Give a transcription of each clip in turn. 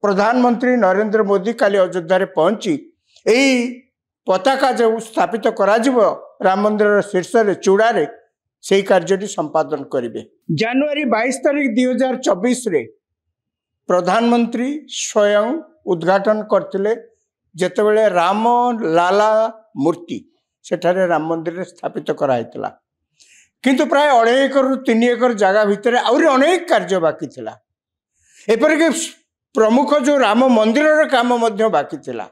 प्रधानमंत्री नरेंद्र मोदी काली अयोध्या रे पहुंची यही पताका जो स्थापित करा राम मंदिर शीर्ष चूड़ा से कार्य संपादन करेंगे। जनवरी 22 तारीख 2024 रे प्रधानमंत्री स्वयं उद्घाटन करते जेतेबेले राम लाला मूर्ति सेठारे राम मंदिर स्थापित कराइतला किंतु प्राय 2.5 एकर रु 3 एकर जगह भितर आउरी अनेक कार्य बाकी थिला। एपरिक प्रमुख जो राम मंदिर काम मध्य बाकी थिला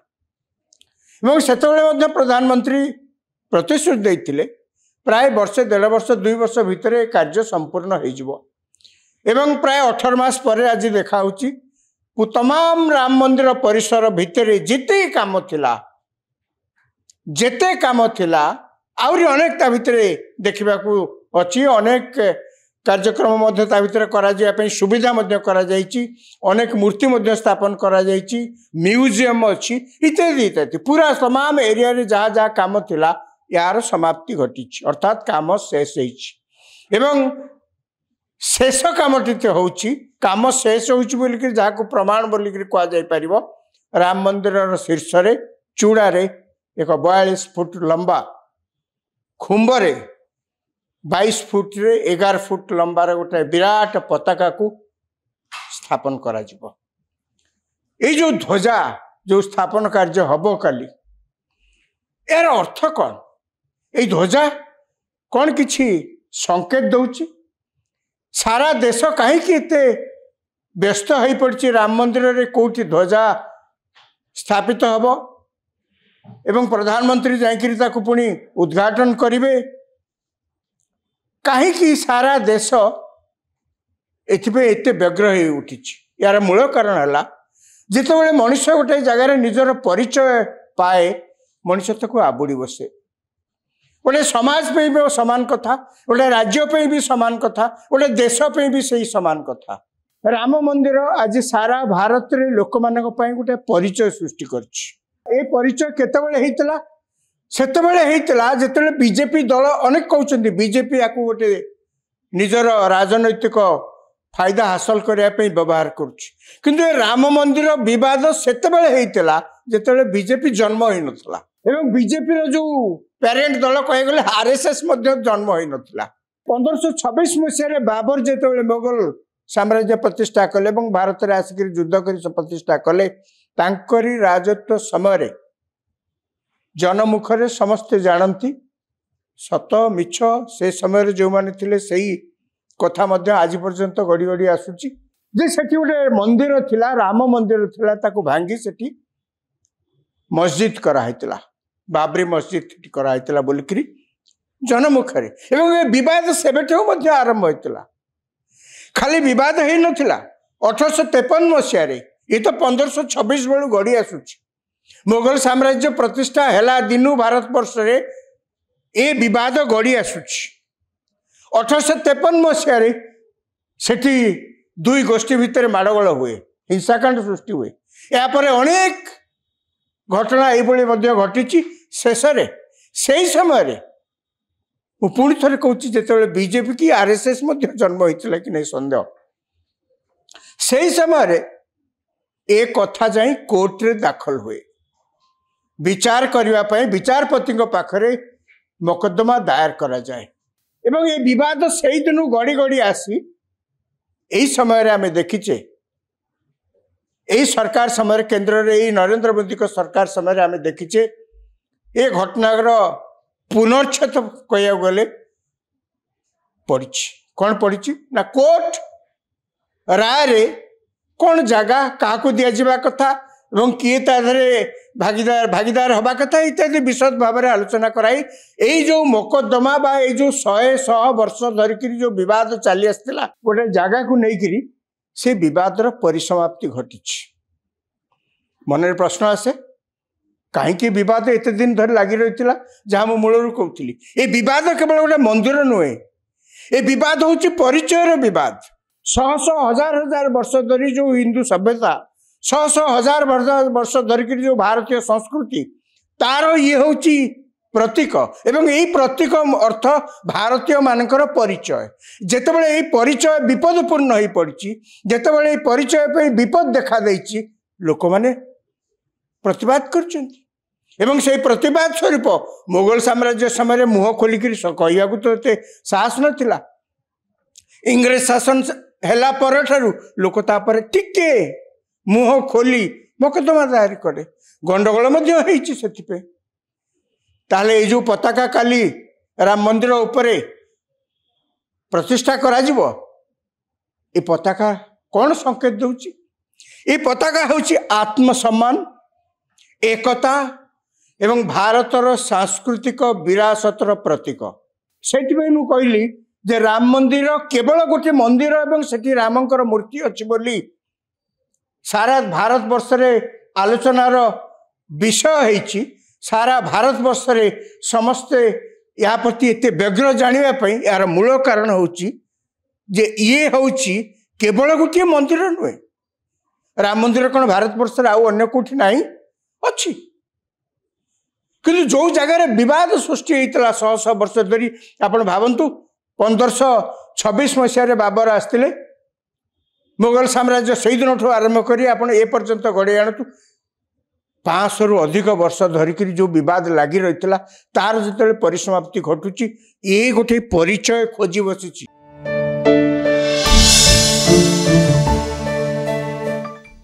एवं सेतेबेले मध्य प्रधानमंत्री प्रतिश्रुति देइथिले प्राय वर्षे 1.5 वर्ष 2 वर्ष भितर कार्य संपूर्ण हो जिवो एवं प्राय 18 मास पर आज देखा होची तमाम राम मंदिर परिसर भितर जिते काम थिला आउरी अनेक ता भितर देखा अच्छी अनेक कार्यक्रम मध्य ता भितर करा जाय पई सुविधा मध्य करा जायछि अनेक मूर्ति मध्य स्थापन करा जायछि म्यूजियम अच्छी इत्यादि इत्यादि पूरा तमाम एरिया रे जहाँ जहाँ काम थिला यार समाप्ति घटी अर्थात काम शेष होइछि एवं शेष कामटी होउछि काम शेष होउछि बोली कि जाको प्रमाण बोली कि कहा जाय परिबो राम मंदिर शीर्ष रे चूड़ा रे एक 42 फुट लंबा खुंबरे 22 फुट रे 11 फुट लंबा रे गोटे विराट पताका को स्थापन करा जिवो। ए जो ध्वजा जो स्थापन कार्य हबो काली यार अर्थ कौन ए ध्वजा कौन किछि संकेत दउछि सारा देश कहीं व्यस्त हो पड़ी राम मंदिर रे कोठी ध्वजा स्थापित हब एवं प्रधानमंत्री जाइकरी ताकु पुणी उद्घाटन करिवे कहीं सारा देश एते व्यग्र हो उठी यार मूल कारण है जितेबाला मनुष्य गोटे जगार निजर परिचय पाए मनुष्य तक आबुड़ी बसे गोटे समाज पे भी समान कथा गोटे राज्य पे भी समान कथा गोटे देश पे भी सही समान कथा। राम मंदिर आज सारा भारत रे लोक मानक पई गोटे परिचय सृष्टि करछि। ए परिचय केतेबेले हेतला सेतेबेले हेतला जेतेबेले बीजेपी दल अनेक कहउछन्ती बीजेपी याकू गोटे निजर राजनैतिक फायदा हासिल करया पई व्यवहार करछि किंतु राम मंदिर विवाद सेतेबेले हेतला जेतेबेले बीजेपी जन्म होई नथला एवं बीजेपी रो जो पेरेंट दल कहे गले आरएसएस मध्य जन्म होई नथला। 1526 मसीह बाबर जेतेबेले मोगल साम्राज्य प्रतिष्ठा कले एवं भारत रे आसिक युद्ध करी प्रतिष्ठा कले तांकरी राजत्व समय जनमुखरे समस्ते जानती सत मिछ से समय जो माने थिले सही कथा मध्य आज पर्यंत गड़ी गड़ी आसुची जे सेठी गोटे मंदिर थिला राम मंदिर थिला ताकू भांगी सेठी मस्जिद कराइतला बाबरी मस्जिद कराइतला बोलिकरी जनमुखरे एवं ये विवाद सेबेठो मध्य आरंभ होइतला। खाली विवाद हे नथिला 1853 मसीह रे ये तो 1526 बेलू गड़ी आसुची मुगल साम्राज्य प्रतिष्ठा हेला दिनु भारत वर्ष रे ए विवाद गड़ी आसुची 1853 मसीह रे सेठी दुई गोष्ठी भितर माड़गोल हुए हिंसाकांड सृष्टि हुए या पर अनेक घटना ये घटी शेष से समय पुणी थे कहूँ जिते बीजेपी की आरएसएस जन्म होता कि नहीं सन्देह से समय ए कथा जाई कोर्ट रे दाखल हुए विचार करने विचारपति पाखरे मोकदमा दायर करा जाए एवं ये विवाद से दिन गड़ी गड़ी आसी यही समय आम देखीचे यही सरकार समय केंद्र रे नरेंद्र मोदी को सरकार समय आम देखीचे ये घटनार पुनर्छेद कह गले पड़ी कौन पड़ी ना कोर्ट राय रे कौन जगह क्या दिजा कथा और किए भागीदार हवा कथा इत्यादि विशद भाव में आलोचना कराई यही जो मोकदमा बा ये जो 100 वर्ष धरिक जो विवाद चली आसला गोटे जगह को लेकिन से विवादर परिसमाप्ति घटी मन प्रश्न आसे कहीं विवाद एत दिन धरी लगी रही जहाँ मु मूलर कहती ये विवाद केवल गोटे मंदिर नुहे ये विवाद हूँ परिचयर विवाद 100 हजार वर्ष धरी जो हिंदू सभ्यता 100 हजार वर्ष धरिक जो भारतीय संस्कृति तार ये हूँ प्रतीक एवं यही प्रतीक अर्थ भारतीय मानकर परिचय जेतेबेले यही परिचय विपदपूर्ण हो पड़ी जेतेबेले परिचय पे विपद देखा देछि लोक माने प्रतिवाद करछन्ति एवं से प्रतिवाद स्वरूप मुगल साम्राज्य समय मुह खोलिक कहया तो एते साहस नथिला। इंग्रेज शासन हेला पर ठारू लोक तापर टिके मुह खोली मोकदमा दायर करे गंडगोल मध्य होईछि। सेतिपे ताले ए जो पताका काली राम मंदिर उपरे प्रतिष्ठा करा जिवो ए पताका कौन संकेत दउछि? ए पताका होछि आत्मसम्मान एकता एवं भारतर सांस्कृतिक विरासतर प्रतीक। सेतिपे मु कहली जे राम मंदिर केवल गोटे मंदिर एवं सेठी रामंकर मूर्ति अछि बोली सारा भारत वर्ष रे आलोचनार विषय होईछि। सारा भारत वर्ष रे समस्ते या प्रति एते व्यग्र जानिबा पई यार मूल कारण होछि जे ये होछि केवल गोटे मंदिर नुहे। राम मंदिर कौन भारत वर्ष रे आउ अन्य कोठी नाही अछि किंतु जो जगह विवाद सृष्टि होता 100 वर्ष धरी आपण भावंतु 1526 मसीह बाबर आसते मुगल साम्राज्य से दिन आरंभ कर ए पर्यंत गड़े आणतु 500 रु अधिक वर्ष धरिक जो विवाद लगी रही तार जो परिसमाप्ति घटुची ये गोटे परिचय खोजी बसी।